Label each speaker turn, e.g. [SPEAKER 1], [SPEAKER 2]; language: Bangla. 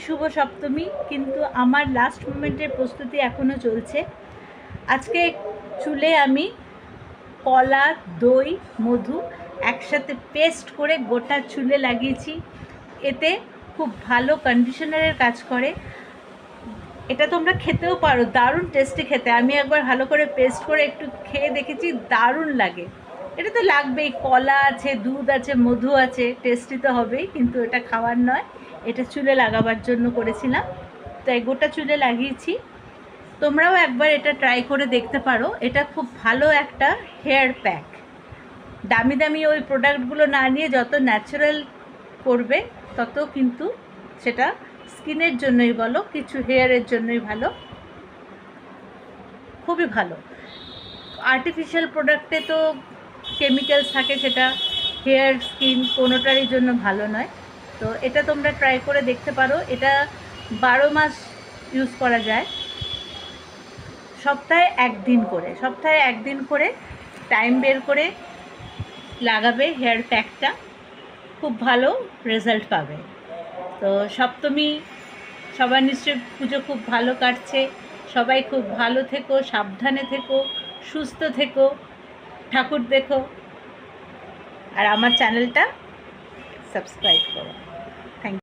[SPEAKER 1] শুভ সপ্তমী, কিন্তু আমার লাস্ট মোমেন্টের প্রস্তুতি এখনও চলছে। আজকে চুলে আমি কলা, দই, মধু একসাথে পেস্ট করে গোটা চুলে লাগিয়েছি। এতে খুব ভালো কন্ডিশনারের কাজ করে। এটা তোমরা খেতেও পারো, দারুণ টেস্টি খেতে। আমি একবার ভালো করে পেস্ট করে একটু খেয়ে দেখেছি, দারুণ লাগে। এটা তো লাগবেই, কলা আছে, দুধ আছে, মধু আছে, টেস্টি তো হবেই, কিন্তু এটা খাওয়ার নয়, এটা চুলে লাগাবার জন্য করেছিলাম। তাই গোটা চুলে লাগিয়েছি। তোমরাও একবার এটা ট্রাই করে দেখতে পারো। এটা খুব ভালো একটা হেয়ার প্যাক। দামি দামি ওই প্রোডাক্টগুলো না নিয়ে যত ন্যাচারাল করবে তত কিন্তু সেটা স্কিনের জন্যই বলো, কিছু হেয়ারের জন্যই ভালো, খুবই ভালো। আর্টিফিশিয়াল প্রোডাক্টে তো কেমিক্যালস থাকে, সেটা হেয়ার, স্কিন কোনোটারই জন্য ভালো নয়। তো এটা তোমরা ট্রাই করে দেখতে পারো। এটা 12 মাস ইউজ করা যায়। সপ্তাহে একদিন করে টাইম বের করে লাগাবে হেয়ার প্যাকটা, খুব ভালো রেজাল্ট পাবে। তো সপ্তমী, সবার নিশ্চয়ই পুজো খুব ভালো কাটছে। সবাই খুব ভালো থেকো, সাবধানে থেকো, সুস্থ থেকো, ঠাকুর দেখো, আর আমার চ্যানেলটা সাবস্ক্রাইব করো। Thank you.